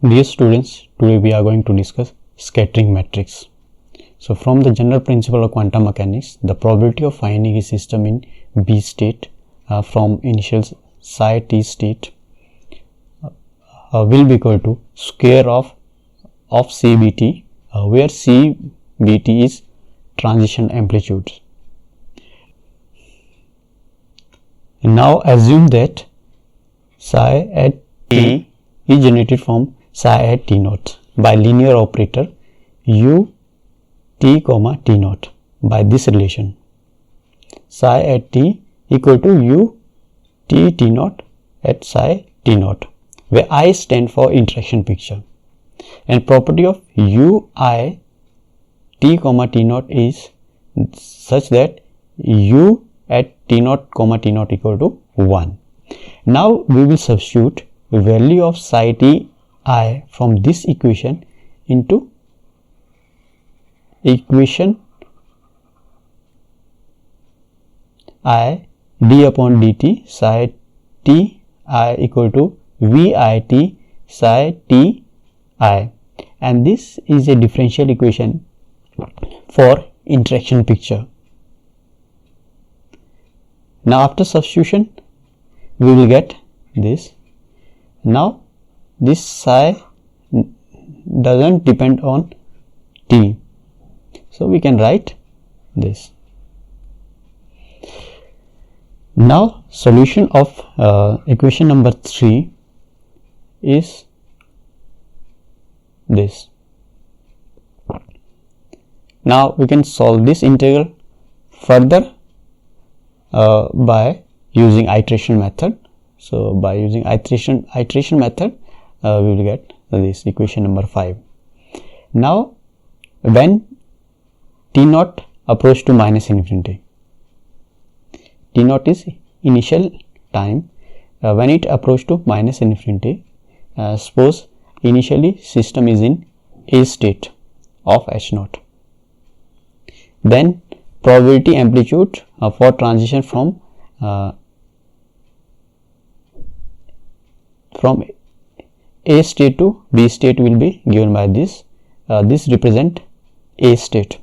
Dear students, today we are going to discuss scattering matrix. So from the general principle of quantum mechanics, the probability of finding a system in B state from initial psi t state will be equal to square of CBT, where CBT is transition amplitude. Now assume that psi at t is generated from psi at t naught by linear operator u t comma t naught by this relation psi at t equal to u t t naught at psi t naught, where I stand for interaction picture, and property of u I t comma t naught is such that u at t naught comma t naught equal to 1. Now we will substitute value of psi t I from this equation into equation I d upon dt psi t I equal to VIT psi t I, and this is a differential equation for interaction picture. Now after substitution we will get this. Now this psi doesn't depend on t, so we can write this. Now solution of equation number 3 is this. Now we can solve this integral further by using iteration method. So by using iteration method we will get this equation number 5. Now when t naught approach to minus infinity, t naught is initial time, when it approach to minus infinity, suppose initially system is in A state of H naught, then probability amplitude for transition from A state to B state will be given by this. This represent A state,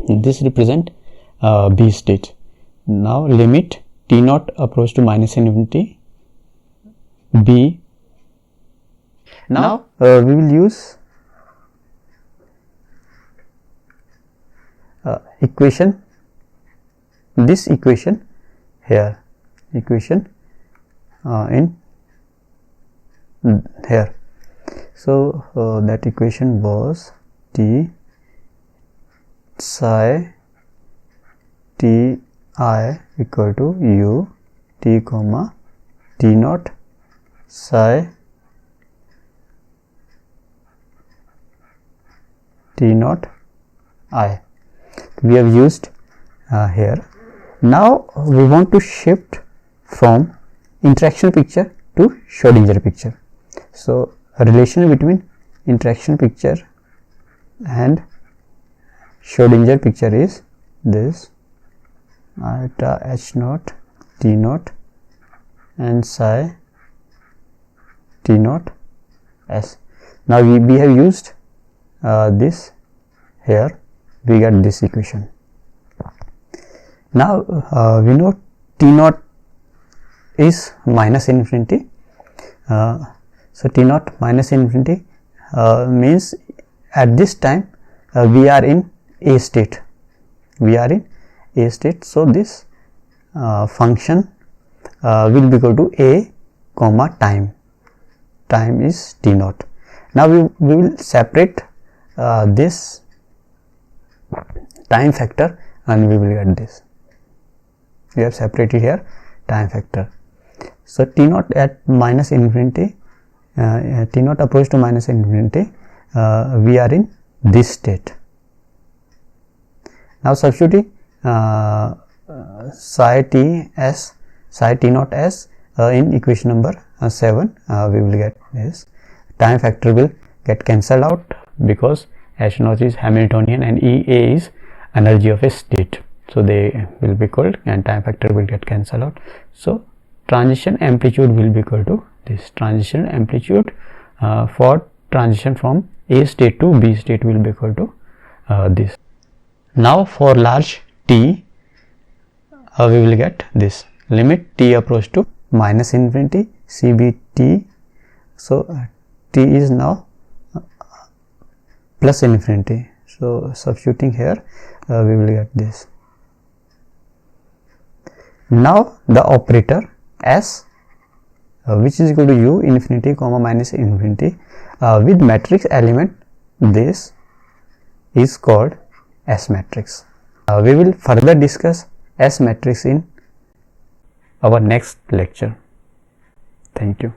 this represent B state. Now limit t naught approach to minus infinity B. Now we will use equation, this equation here, equation in here. So that equation was t psi t I equal to u t comma t naught psi t naught I. We have used here. Now we want to shift from interaction picture to Schrodinger picture. So a relation between interaction picture and Schrodinger picture is this: iota h naught t naught and psi t naught s. Now we have used this here, we get this equation. Now we know t naught is minus infinity, so t naught minus infinity means at this time we are in A state, we are in A state. So this function will be equal to A comma time, time is t naught. Now we will separate this time factor and we will get this. We have separated here time factor. So t naught at minus infinity, t naught approach to minus infinity, we are in this state. Now substituting psi t s, psi t naught s in equation number 7, we will get this. Time factor will get cancelled out because H naught is Hamiltonian and EA is energy of a state, so they will be equal and time factor will get cancelled out. So transition amplitude will be equal to this. Transition amplitude for transition from A state to B state will be equal to this. Now for large t, we will get this limit t approach to minus infinity CBT. So t is now plus infinity. So substituting here, we will get this. Now the operator S, which is equal to u infinity comma minus infinity with matrix element, this is called S matrix. We will further discuss S matrix in our next lecture. Thank you.